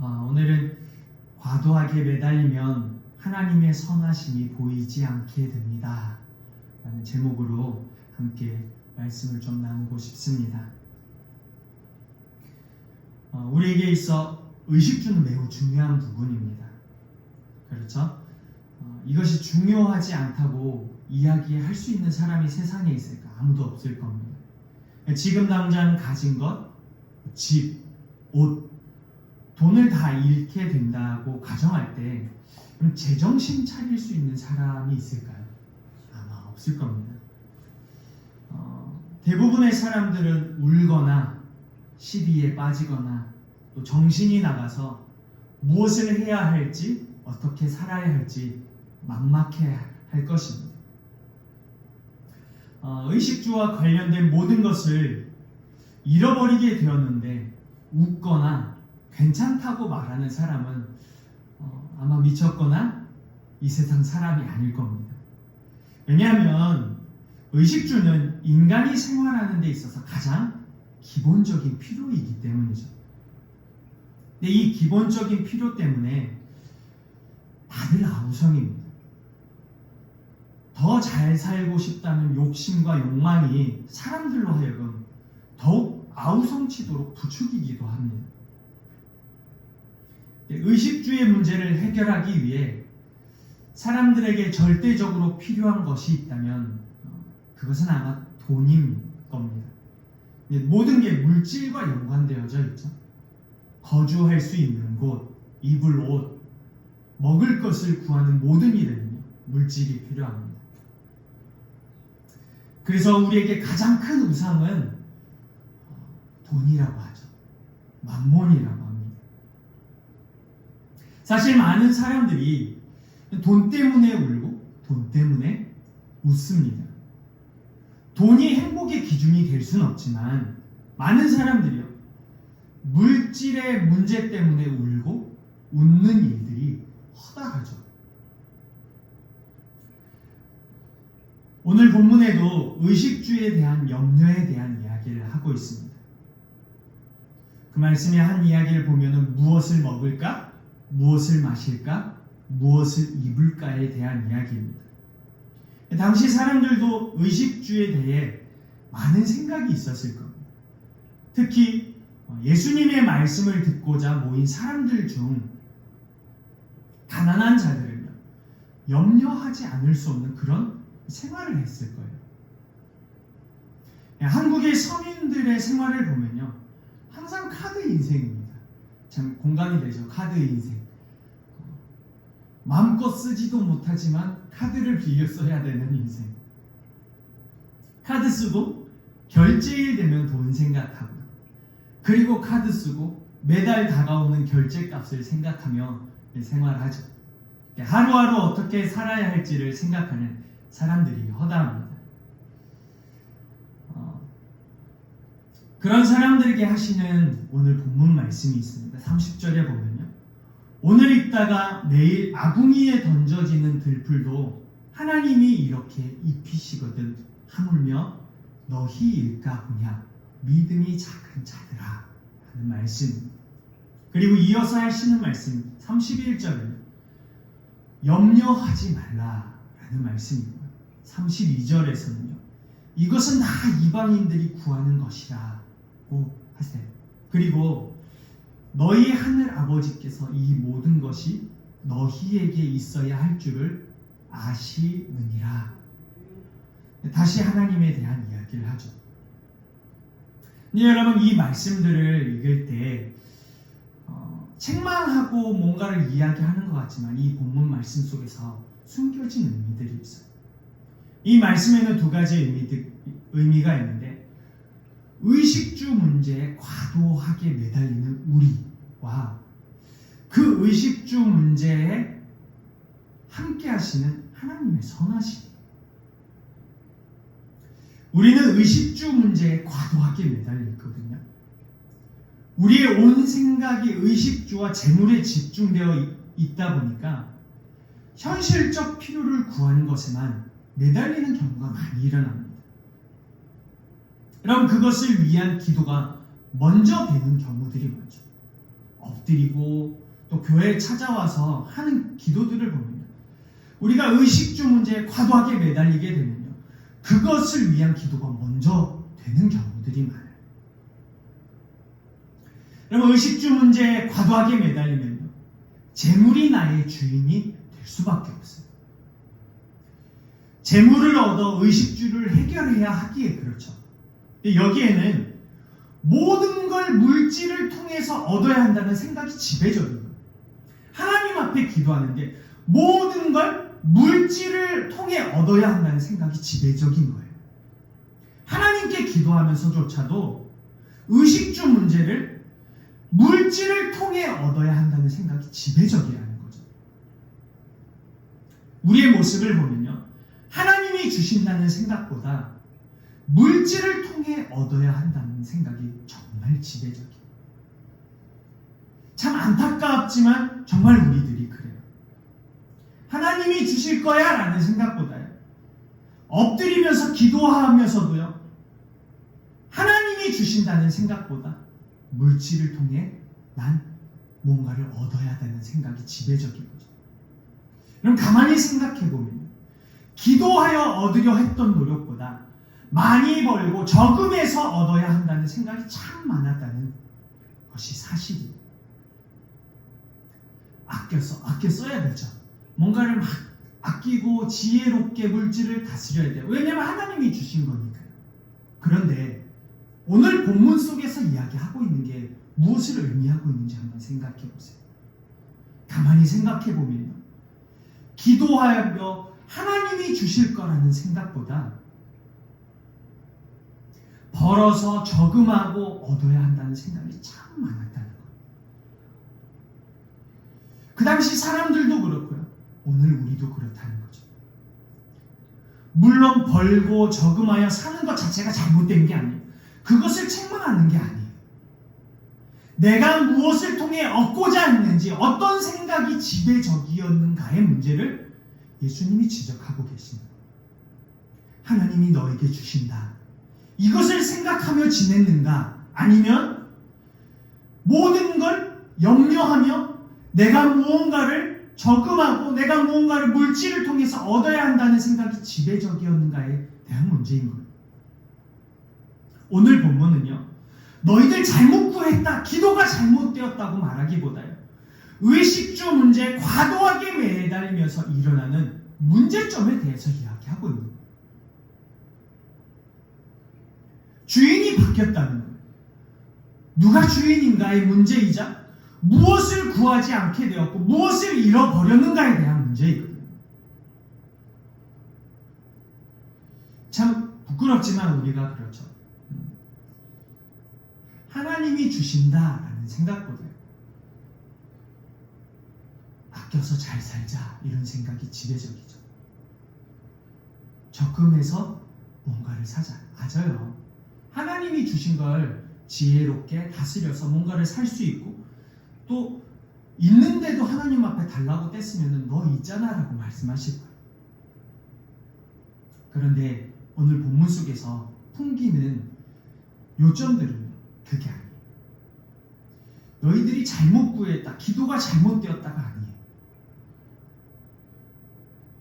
오늘은 과도하게 매달리면 하나님의 선하심이 보이지 않게 됩니다 라는 제목으로 함께 말씀을 좀 나누고 싶습니다. 우리에게 있어 의식주는 매우 중요한 부분입니다. 그렇죠? 이것이 중요하지 않다고 이야기할 수 있는 사람이 세상에 있을까? 아무도 없을 겁니다. 지금 당장 가진 것, 집, 옷, 돈을 다 잃게 된다고 가정할 때 그럼 제정신 차릴 수 있는 사람이 있을까요? 아마 없을 겁니다. 대부분의 사람들은 울거나 시비에 빠지거나 또 정신이 나가서 무엇을 해야 할지 어떻게 살아야 할지 막막해 할 것입니다. 의식주와 관련된 모든 것을 잃어버리게 되었는데 웃거나 괜찮다고 말하는 사람은 아마 미쳤거나 이 세상 사람이 아닐 겁니다. 왜냐하면 의식주는 인간이 생활하는 데 있어서 가장 기본적인 필요이기 때문이죠. 근데 이 기본적인 필요 때문에 다들 아우성입니다. 더 잘 살고 싶다는 욕심과 욕망이 사람들로 하여금 더욱 아우성치도록 부추기기도 합니다. 의식주의 문제를 해결하기 위해 사람들에게 절대적으로 필요한 것이 있다면 그것은 아마 돈인 겁니다. 모든 게 물질과 연관되어져 있죠. 거주할 수 있는 곳, 입을 옷, 먹을 것을 구하는 모든 일에는 물질이 필요합니다. 그래서 우리에게 가장 큰 우상은 돈이라고 하죠. 만몬이라고 합니다. 사실 많은 사람들이 돈 때문에 울고 돈 때문에 웃습니다. 돈이 행복의 기준이 될 수는 없지만 많은 사람들이요, 물질의 문제 때문에 울고 웃는 일들이 허다하죠. 오늘 본문에도 의식주에 대한 염려에 대한 이야기를 하고 있습니다. 그 말씀의 한 이야기를 보면은 무엇을 먹을까? 무엇을 마실까? 무엇을 입을까에 대한 이야기입니다. 당시 사람들도 의식주에 대해 많은 생각이 있었을 겁니다. 특히 예수님의 말씀을 듣고자 모인 사람들 중 가난한 자들은요, 염려하지 않을 수 없는 그런 생활을 했을 거예요. 한국의 서민들의 생활을 보면요, 항상 카드 인생입니다. 참 공감이 되죠. 카드 인생. 마음껏 쓰지도 못하지만 카드를 빌려 써야 되는 인생. 카드 쓰고 결제일 되면 돈 생각하고요. 그리고 카드 쓰고 매달 다가오는 결제값을 생각하며 생활하죠. 하루하루 어떻게 살아야 할지를 생각하는 사람들이 허다합니다. 그런 사람들에게 하시는 오늘 본문 말씀이 있습니다. 30절에 보면요, 오늘 있다가 내일 아궁이에 던져지는 들풀도 하나님이 이렇게 입히시거든 하물며 너희 일까 보냐 믿음이 작은 자들아 하는 말씀. 그리고 이어서 하시는 말씀 31절은 염려하지 말라 라는 말씀입니다. 32절에서는요, 이것은 다 이방인들이 구하는 것이라고 하세요. 그리고 너희 하늘 아버지께서 이 모든 것이 너희에게 있어야 할 줄을 아시느니라. 다시 하나님에 대한 이야기를 하죠. 근데 여러분, 이 말씀들을 읽을 때 책만 하고 뭔가를 이야기하는 것 같지만 이 본문 말씀 속에서 숨겨진 의미들이 있어요. 이 말씀에는 두 가지 의미가 있는데, 의식주 문제에 과도하게 매달리는 우리와 그 의식주 문제에 함께 하시는 하나님의 선하심. 우리는 의식주 문제에 과도하게 매달려 있거든요. 우리의 온 생각이 의식주와 재물에 집중되어 있다 보니까 현실적 필요를 구하는 것에만 매달리는 경우가 많이 일어납니다. 여러분, 그것을 위한 기도가 먼저 되는 경우들이 많죠. 엎드리고 또 교회에 찾아와서 하는 기도들을 보면요, 우리가 의식주 문제에 과도하게 매달리게 되면요, 그것을 위한 기도가 먼저 되는 경우들이 많아요. 여러분, 의식주 문제에 과도하게 매달리면요, 재물이 나의 주인이 될 수밖에 없어요. 재물을 얻어 의식주를 해결해야 하기에 그렇죠. 여기에는 모든 걸 물질을 통해서 얻어야 한다는 생각이 지배적인 거예요. 하나님 앞에 기도하는데 모든 걸 물질을 통해 얻어야 한다는 생각이 지배적인 거예요. 하나님께 기도하면서조차도 의식주 문제를 물질을 통해 얻어야 한다는 생각이 지배적이라는 거죠. 우리의 모습을 보면요, 하나님이 주신다는 생각보다 물질을 통해 얻어야 한다는 생각이 정말 지배적이에요. 참 안타깝지만 정말 우리들이 그래요. 하나님이 주실 거야 라는 생각보다요, 엎드리면서 기도하면서도요, 하나님이 주신다는 생각보다 물질을 통해 난 뭔가를 얻어야 되는 생각이 지배적인 거죠. 그럼 가만히 생각해보면 기도하여 얻으려 했던 노력보다 많이 벌고 저금해서 얻어야 한다는 생각이 참 많았다는 것이 사실이에요. 아껴 써야 되죠. 뭔가를 막 아끼고 지혜롭게 물질을 다스려야 돼요. 왜냐하면 하나님이 주신 거니까요. 그런데 오늘 본문 속에서 이야기하고 있는 게 무엇을 의미하고 있는지 한번 생각해 보세요. 가만히 생각해 보면요, 기도하여 하나님이 주실 거라는 생각보다 벌어서 저금하고 얻어야 한다는 생각이 참 많았다는 거예요. 그 당시 사람들도 그렇고요, 오늘 우리도 그렇다는 거죠. 물론 벌고 저금하여 사는 것 자체가 잘못된 게 아니에요. 그것을 책망하는 게 아니에요. 내가 무엇을 통해 얻고자 했는지, 어떤 생각이 지배적이었는가의 문제를 예수님이 지적하고 계십니다. 하나님이 너에게 주신다, 이것을 생각하며 지냈는가? 아니면 모든 걸 염려하며 내가 무언가를 저금하고 내가 무언가를 물질을 통해서 얻어야 한다는 생각이 지배적이었는가에 대한 문제인 거예요. 오늘 본문은요, 너희들 잘못 구했다, 기도가 잘못되었다고 말하기보다요, 의식주 문제에 과도하게 매달리면서 일어나는 문제점에 대해서 이야기하고 있는 거예요. 주인이 바뀌었다는 거예요. 누가 주인인가의 문제이자 무엇을 구하지 않게 되었고 무엇을 잃어버렸는가에 대한 문제이거든요. 참 부끄럽지만 우리가 그렇죠. 하나님이 주신다라는 생각보다요, 아껴서 잘 살자 이런 생각이 지배적이죠. 적금해서 뭔가를 사자. 맞아요. 하나님이 주신 걸 지혜롭게 다스려서 뭔가를 살 수 있고, 또 있는데도 하나님 앞에 달라고 뗐으면 너 있잖아 라고 말씀하실 거예요. 그런데 오늘 본문 속에서 풍기는 요점들은 그게 아니에요. 너희들이 잘못 구했다, 기도가 잘못되었다가 아니에요.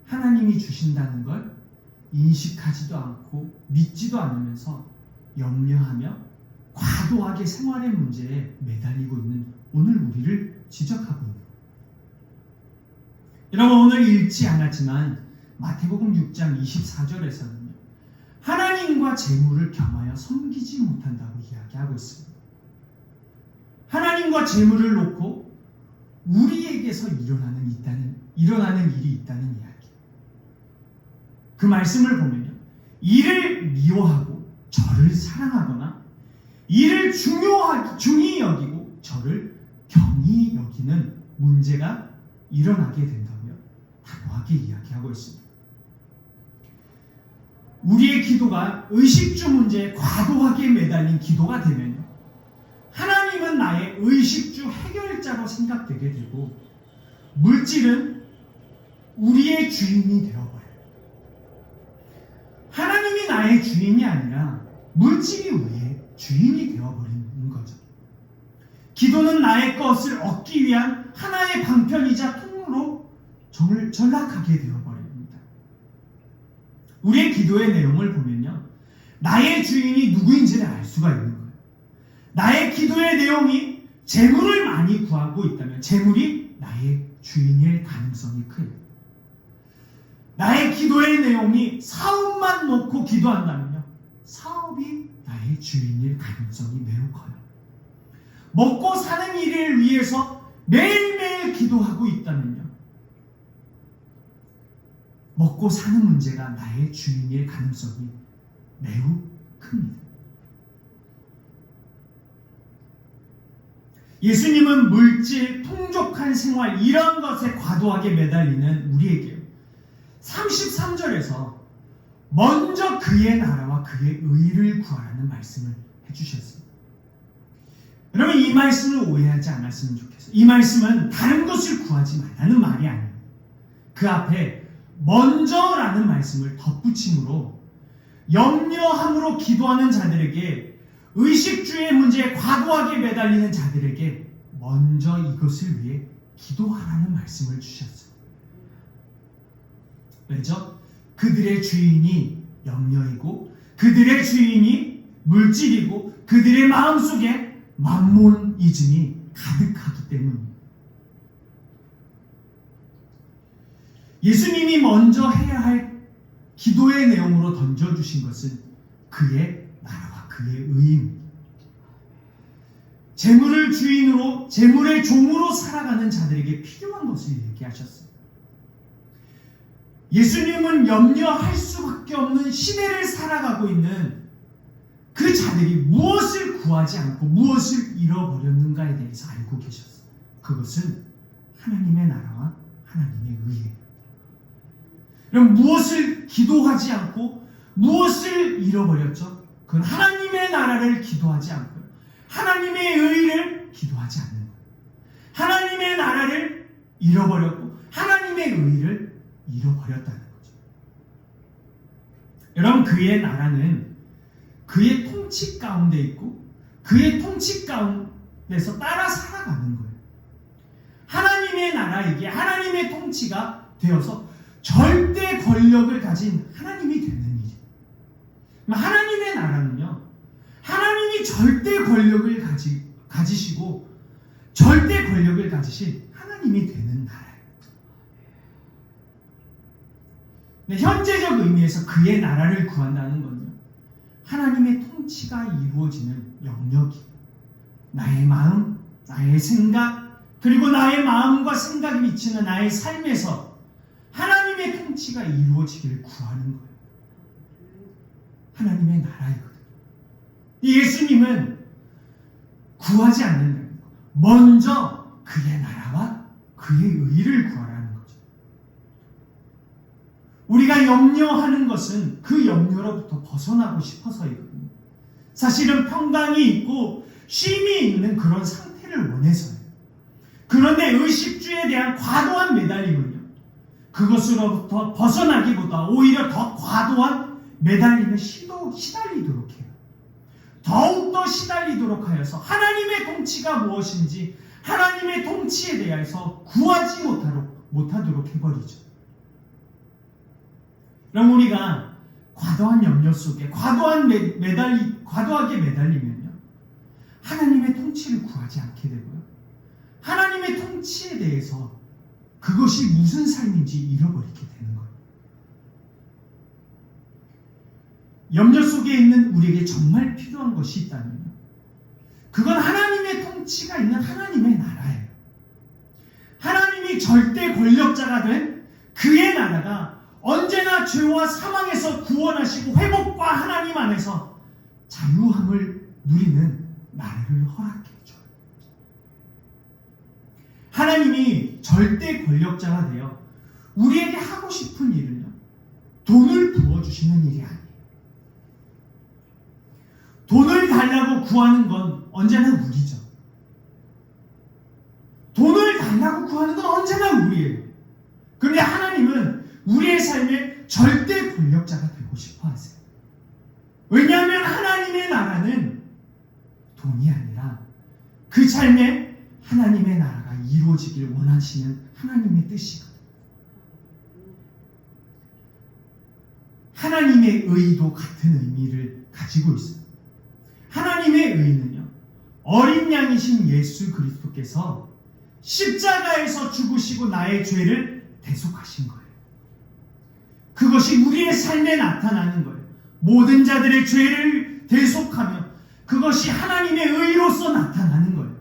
하나님이 주신다는 걸 인식하지도 않고 믿지도 않으면서 염려하며 과도하게 생활의 문제에 매달리고 있는 오늘 우리를 지적하고 있는 거예요. 여러분, 오늘 읽지 않았지만 마태복음 6장 24절에서는요, 하나님과 재물을 겸하여 섬기지 못한다고 이야기하고 있습니다. 하나님과 재물을 놓고 우리에게서 일어나는 일이 있다는 이야기. 그 말씀을 보면요, 이를 미워하고 저를 사랑하거나 이를 중히 여기고 저를 경히 여기는 문제가 일어나게 된다고요, 단호하게 이야기하고 있습니다. 우리의 기도가 의식주 문제에 과도하게 매달린 기도가 되면요, 하나님은 나의 의식주 해결자로 생각되게 되고 물질은 우리의 주인이 되어버려요. 하나님이 나의 주인이 아니라 물질이 우리의 주인이 되어버리는 거죠. 기도는 나의 것을 얻기 위한 하나의 방편이자 통로로 전락하게 되어버립니다. 우리의 기도의 내용을 보면요, 나의 주인이 누구인지를 알 수가 있는 거예요. 나의 기도의 내용이 재물을 많이 구하고 있다면 재물이 나의 주인일 가능성이 커요. 나의 기도의 내용이 사업만 놓고 기도한다면요, 사업이 나의 주인일 가능성이 매우 커요. 먹고 사는 일을 위해서 매일매일 기도하고 있다면요, 먹고 사는 문제가 나의 주인일 가능성이 매우 큽니다. 예수님은 물질, 풍족한 생활 이런 것에 과도하게 매달리는 우리에게 33절에서 먼저 그의 나라와 그의 의를 구하라는 말씀을 해주셨습니다. 여러분, 이 말씀을 오해하지 않았으면 좋겠어요. 이 말씀은 다른 것을 구하지 말라는 말이 아니에요. 그 앞에 먼저라는 말씀을 덧붙임으로 염려함으로 기도하는 자들에게, 의식주의 문제에 과도하게 매달리는 자들에게 먼저 이것을 위해 기도하라는 말씀을 주셨어요. 왜죠? 그들의 주인이 염려이고 그들의 주인이 물질이고 그들의 마음속에 만몬이즘이 가득하기 때문입니다. 예수님이 먼저 해야 할 기도의 내용으로 던져주신 것은 그의 나라와 그의 의입니다. 재물을 주인으로, 재물의 종으로 살아가는 자들에게 필요한 것을 얘기하셨어요. 예수님은 염려할 수밖에 없는 시대를 살아가고 있는 그 자들이 무엇을 구하지 않고 무엇을 잃어버렸는가에 대해서 알고 계셨어요. 그것은 하나님의 나라와 하나님의 의예요. 그럼 무엇을 기도하지 않고 무엇을 잃어버렸죠? 그건 하나님의 나라를 기도하지 않고요, 하나님의 의를 기도하지 않는 거예요. 하나님의 나라를 잃어버렸고 하나님의 의를 잃어버렸다는 거죠. 여러분, 그의 나라는 그의 통치 가운데 있고 그의 통치 가운데서 따라 살아가는 거예요. 하나님의 나라이기에 하나님의 통치가 되어서 절대 권력을 가진 하나님이 되는 일이에요. 하나님의 나라는요, 하나님이 절대 권력을 가지시고 절대 권력을 가지신 하나님이 되는 나라예요. 근데 현재적 의미에서 그의 나라를 구한다는 건요, 하나님의 통치가 이루어지는 영역이 나의 마음, 나의 생각, 그리고 나의 마음과 생각이 미치는 나의 삶에서 하나님의 통치가 이루어지기를 구하는 거예요. 하나님의 나라이거든요. 예수님은 구하지 않는다는 거예요. 먼저 그의 나라와 그의 의를 구하라는 거죠. 우리가 염려하는 것은 그 염려로부터 벗어나고 싶어서이거든요. 사실은 평강이 있고 쉼이 있는 그런 상태를 원해서요. 그런데 의식주에 대한 과도한 매달림은요, 그것으로부터 벗어나기보다 오히려 더 과도한 매달림에 시달리도록 해요. 더욱더 시달리도록 하여서 하나님의 통치가 무엇인지 하나님의 통치에 대해서 구하지 못하도록 해버리죠. 그럼 우리가 과도한 염려 속에 과도하게 매달리면요, 하나님의 통치를 구하지 않게 되고요, 하나님의 통치에 대해서 그것이 무슨 삶인지 잃어버리게 되는 거예요. 염려 속에 있는 우리에게 정말 필요한 것이 있다면요, 그건 하나님의 통치가 있는 하나님의 나라예요. 하나님이 절대 권력자가 된 그의 나라가 언제나 죄와 사망에서 구원하시고 회복과 하나님 안에서 자유함을 누리는 나라를 허락해 줘요. 하나님이 절대 권력자가 되어 우리에게 하고 싶은 일은요, 돈을 부어주시는 일이 아니에요. 돈을 달라고 구하는 건 언제나 우리죠. 돈을 달라고 구하는 건 언제나 우리예요. 그런데 하나님은 우리의 삶에 절대 권력자가 되고 싶어 하세요. 왜냐하면 하나님의 나라는 돈이 아니라 그 삶에 하나님의 나라가 이루어지길 원하시는 하나님의 뜻이거든요. 하나님의 의도 같은 의미를 가지고 있어요. 하나님의 의는요, 어린 양이신 예수 그리스도께서 십자가에서 죽으시고 나의 죄를 대속하신 거예요. 그것이 우리의 삶에 나타나는 거예요. 모든 자들의 죄를 대속하며 그것이 하나님의 의로서 나타나는 거예요.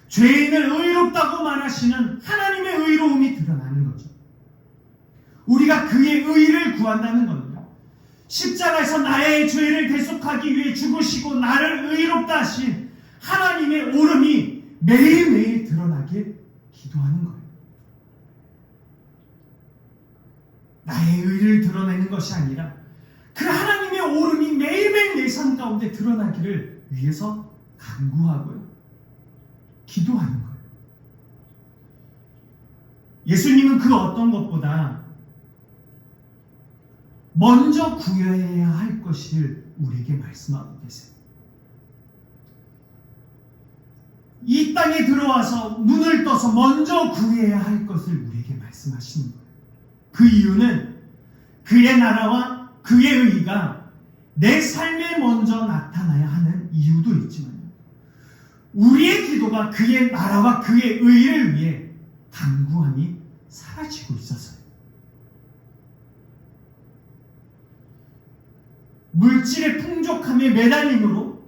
죄인을 의롭다고 말하시는 하나님의 의로움이 드러나는 거죠. 우리가 그의 의를 구한다는 겁니다. 십자가에서 나의 죄를 대속하기 위해 죽으시고 나를 의롭다 하신 하나님의 오름이 매일매일 드러나길 기도하는 거예요. 나의 의를 드러내는 것이 아니라 그 하나님의 오름이 매일매일 내 삶 가운데 드러나기를 위해서 간구하고요, 기도하는 거예요. 예수님은 그 어떤 것보다 먼저 구해야 할 것을 우리에게 말씀하고 계세요. 이 땅에 들어와서 눈을 떠서 먼저 구해야 할 것을 우리에게 말씀하시는 거예요. 그 이유는 그의 나라와 그의 의가 내 삶에 먼저 나타나야 하는 이유도 있지만요, 우리의 기도가 그의 나라와 그의 의를 위해 간구함이 사라지고 있어서요. 물질의 풍족함에 매달림으로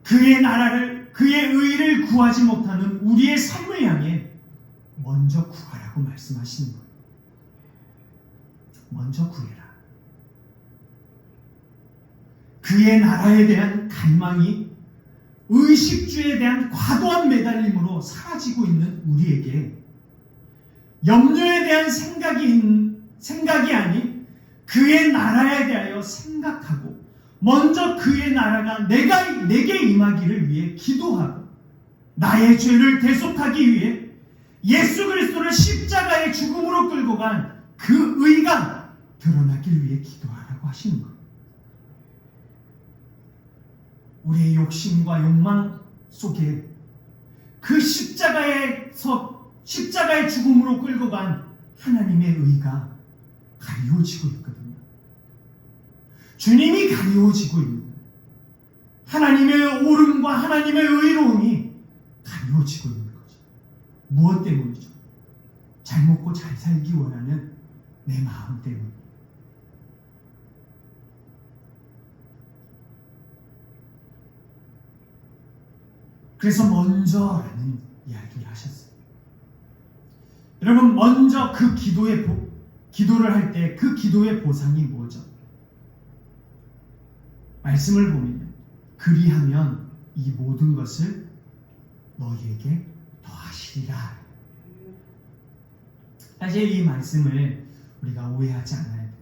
그의 나라를, 그의 의를 구하지 못하는 우리의 삶을 향해 먼저 구하라고 말씀하시는 거예요. 먼저 구해라. 그의 나라에 대한 갈망이 의식주에 대한 과도한 매달림으로 사라지고 있는 우리에게 염려에 대한 생각이 아닌 그의 나라에 대하여 생각하고 먼저 그의 나라가 내게 임하기를 위해 기도하고 나의 죄를 대속하기 위해 예수 그리스도를 십자가의 죽음으로 끌고 간 그 의가 드러나길 위해 기도하라고 하시는 것. 우리의 욕심과 욕망 속에 그 십자가의 죽음으로 끌고 간 하나님의 의가 가리워지고 있거든요. 주님이 가리워지고 있는 거예요. 하나님의 오름과 하나님의 의로움이 가리워지고 있는 거죠. 무엇 때문이죠? 잘 먹고 잘 살기 원하는 내 마음 때문에. 그래서 먼저라는 이야기를 하셨어요. 여러분, 먼저 그 기도를 할 때 그 기도의 보상이 뭐죠? 말씀을 보면 그리하면 이 모든 것을 너희에게 더하시리라. 사실 이 말씀을 우리가 오해하지 않아야 돼요.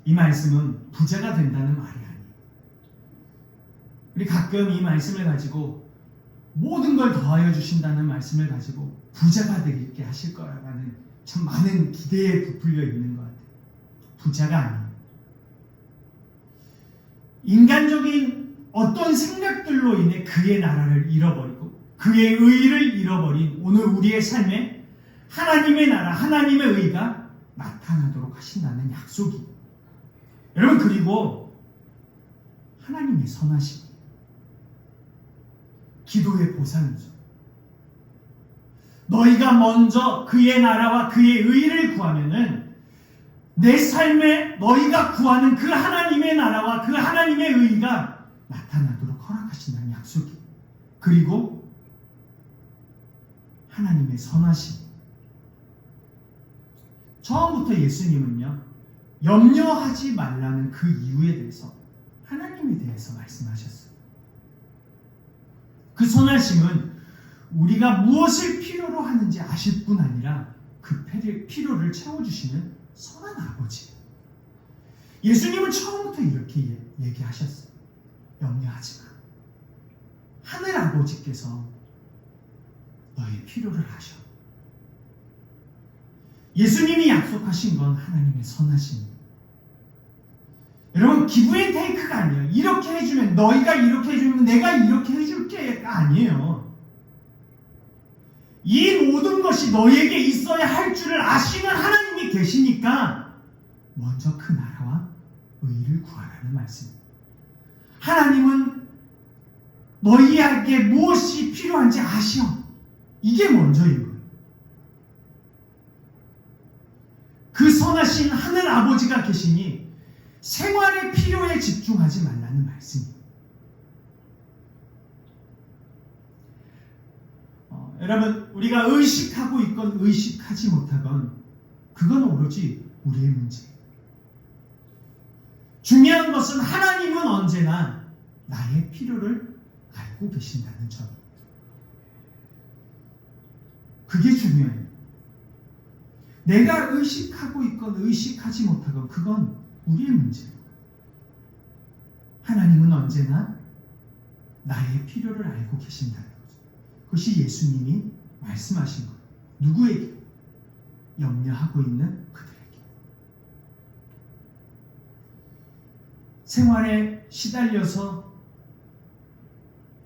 이 말씀은 부자가 된다는 말이 아니에요. 우리 가끔 이 말씀을 가지고 모든 걸 더하여 주신다는 말씀을 가지고 부자가 되게 하실 거라는 참 많은 기대에 부풀려 있는 것 같아요. 부자가 아니에요. 인간적인 어떤 생각들로 인해 그의 나라를 잃어버리고 그의 의를 잃어버린 오늘 우리의 삶에 하나님의 나라, 하나님의 의가 나타나도록 하신다는 약속이. 여러분, 그리고 하나님의 선하심, 기도의 보상이죠. 너희가 먼저 그의 나라와 그의 의를 구하면은 내 삶에 너희가 구하는 그 하나님의 나라와 그 하나님의 의가 나타나도록 허락하신다는 약속이. 그리고 하나님의 선하심. 처음부터 예수님은요, 염려하지 말라는 그 이유에 대해서 하나님에 대해서 말씀하셨어요. 그 선하심은 우리가 무엇을 필요로 하는지 아실 뿐 아니라 그 필요를 채워주시는 선한 아버지. 예수님은 처음부터 이렇게 얘기하셨어요. 염려하지 마. 하늘 아버지께서 너의 필요를 하셔. 예수님이 약속하신 건 하나님의 선하심입니다. 여러분, 기브 앤 테이크가 아니에요. 이렇게 해주면, 너희가 이렇게 해주면 내가 이렇게 해줄게가 아니에요. 이 모든 것이 너에게 있어야 할 줄을 아시는 하나님이 계시니까 먼저 그 나라와 의를 구하라는 말씀입니다. 하나님은 너희에게 무엇이 필요한지 아시오. 이게 먼저인 거예요. 그 선하신 하늘 아버지가 계시니 생활의 필요에 집중하지 말라는 말씀입니다. 여러분, 우리가 의식하고 있건 의식하지 못하건 그건 오로지 우리의 문제예요. 중요한 것은 하나님은 언제나 나의 필요를 알고 계신다는 점입니다. 그게 중요해요. 내가 의식하고 있건 의식하지 못하건 그건 우리의 문제예요. 하나님은 언제나 나의 필요를 알고 계신다는 거죠. 그것이 예수님이 말씀하신 거예요. 누구에게? 염려하고 있는 그들에게. 생활에 시달려서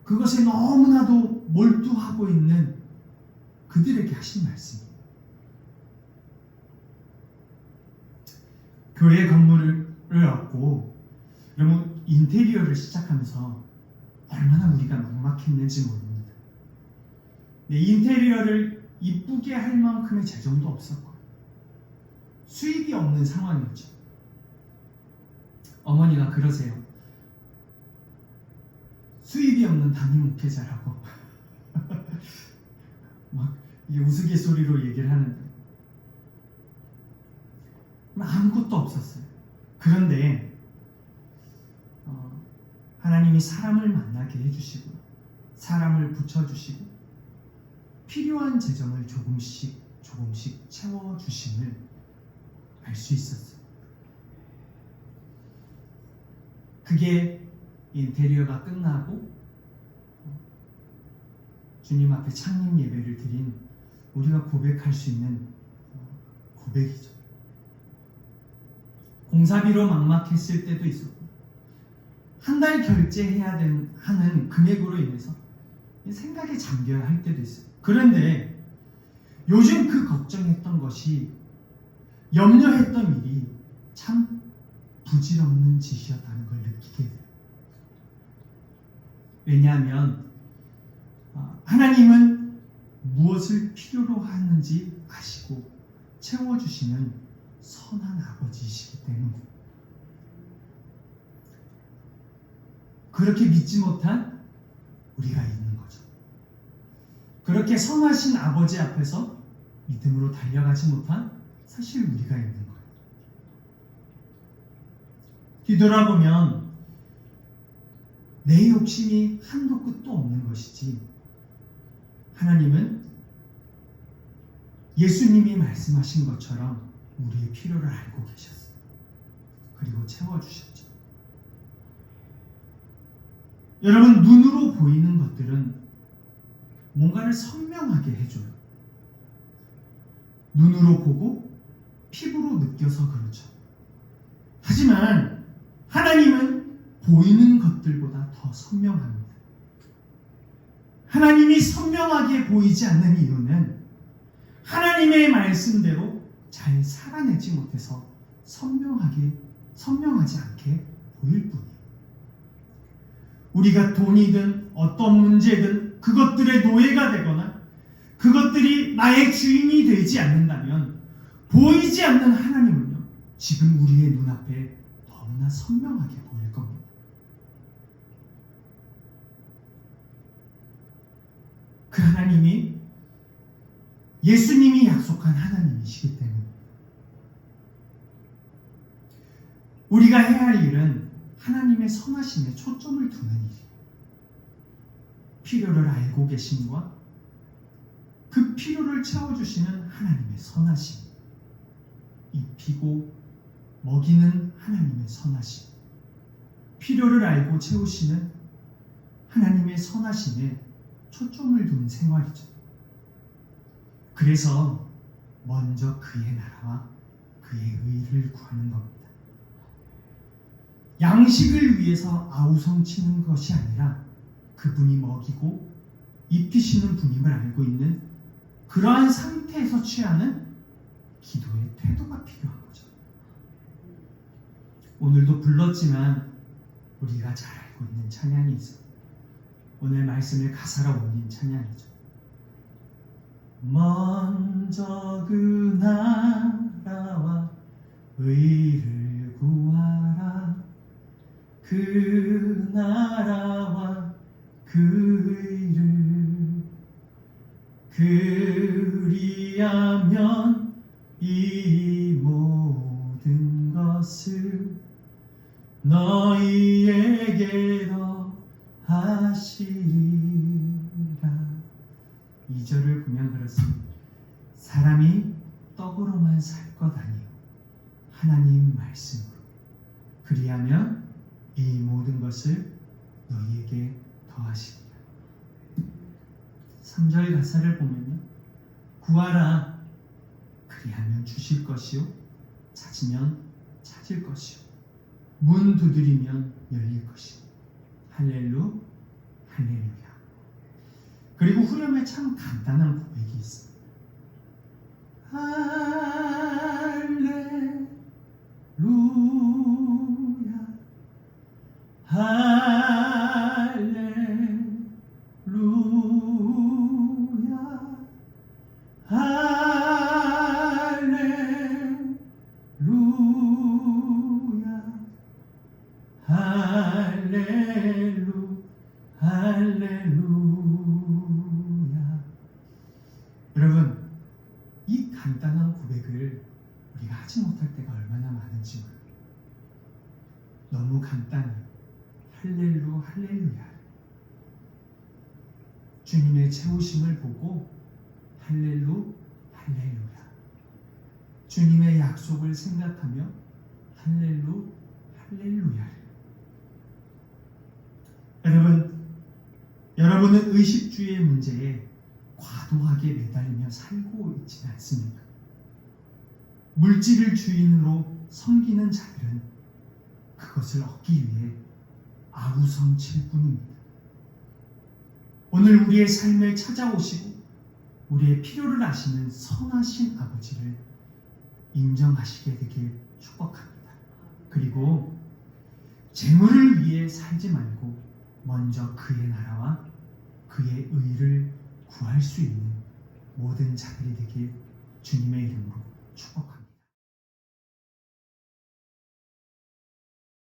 그것에 너무나도 몰두하고 있는 그들에게 하신 말씀입니다. 교회 건물을 얻고 여러분 인테리어를 시작하면서 얼마나 우리가 막막했는지 모릅니다. 인테리어를 이쁘게 할 만큼의 재정도 없었고 수입이 없는 상황이었죠. 어머니가 그러세요. 수입이 없는 담임 목회자라고 막 이게 우스갯소리로 얘기를 하는데 아무것도 없었어요. 그런데 하나님이 사람을 만나게 해주시고 사람을 붙여주시고 필요한 재정을 조금씩 채워주심을 알 수 있었어요. 그게 인테리어가 끝나고 주님 앞에 창립 예배를 드린 우리가 고백할 수 있는 고백이죠. 공사비로 막막했을 때도 있었고 한 달 결제해야 하는 금액으로 인해서 생각에 잠겨야 할 때도 있어요. 그런데 요즘 그 걱정했던 것이 염려했던 일이 참 부질없는 짓이었다는 걸 느끼게 돼요. 왜냐하면 하나님은 무엇을 필요로 하는지 아시고 채워주시는 선한 아버지이시기 때문에 그렇게 믿지 못한 우리가 있는 거죠. 그렇게 선하신 아버지 앞에서 믿음으로 달려가지 못한 사실 우리가 있는 거예요. 뒤돌아보면 내 욕심이 한도 끝도 없는 것이지 하나님은 예수님이 말씀하신 것처럼 우리의 필요를 알고 계셨어요. 그리고 채워주셨죠. 여러분, 눈으로 보이는 것들은 뭔가를 선명하게 해줘요. 눈으로 보고 피부로 느껴서 그렇죠. 하지만 하나님은 보이는 것들보다 더 선명합니다. 하나님이 선명하게 보이지 않는 이유는 하나님의 말씀대로 잘 살아내지 못해서 선명하지 않게 보일 뿐이에요. 우리가 돈이든 어떤 문제든 그것들의 노예가 되거나 그것들이 나의 주인이 되지 않는다면 보이지 않는 하나님은요, 지금 우리의 눈앞에 너무나 선명하게 보일 겁니다. 그 하나님이 예수님이 약속한 하나님이시기 때문에 우리가 해야 할 일은 하나님의 선하심에 초점을 두는 일이에요. 필요를 알고 계심과 그 필요를 채워주시는 하나님의 선하심, 입히고 먹이는 하나님의 선하심, 필요를 알고 채우시는 하나님의 선하심에 초점을 둔 생활이죠. 그래서 먼저 그의 나라와 그의 의를 구하는 겁니다. 양식을 위해서 아우성치는 것이 아니라 그분이 먹이고 입히시는 분임을 알고 있는 그러한 상태에서 취하는 기도의 태도가 필요한 거죠. 오늘도 불렀지만 우리가 잘 알고 있는 찬양이 있어요. 오늘 말씀을 가사로 옮긴 찬양이죠. 먼저 그 나라와 의를 구하라. 그 나라와 그 의를 그리하면 이 모든 것을 너희에게 더하시리라. 2절을 보면 그렇습니다. 사람이 떡으로만 살 것 아니요 하나님 말씀으로 그리하면 이 모든 것을 너희에게 더하시리라. 3절 가사를 보면요, 구하라 그리하면 주실 것이요 찾으면 찾을 것이요 문 두드리면 열릴 것이요 할렐루 할렐루야. 그리고 후렴에 참 간단한 고백이 있어요. 할렐루야 할렐루야 할렐루야 할렐루 할렐루야. 여러분, 이 간단한 고백을 우리가 하지 못할 때가 얼마나 많은지 몰라요. 너무 간단해요. 할렐루 할렐루야. 주님의 채우심을 보고 할렐루 할렐루야. 주님의 약속을 생각하며 할렐루 할렐루야. 여러분은 의식주의 문제에 과도하게 매달리며 살고 있지는 않습니까? 물질을 주인으로 섬기는 자들은 그것을 얻기 위해 아우성칠 뿐입니다. 오늘 우리의 삶에 찾아오시고 우리의 필요를 아시는 선하신 아버지를 인정하시게 되길 축복합니다. 그리고 재물을 위해 살지 말고 먼저 그의 나라와 그의 의를 구할 수 있는 모든 자들이 되길 주님의 이름으로 축복합니다.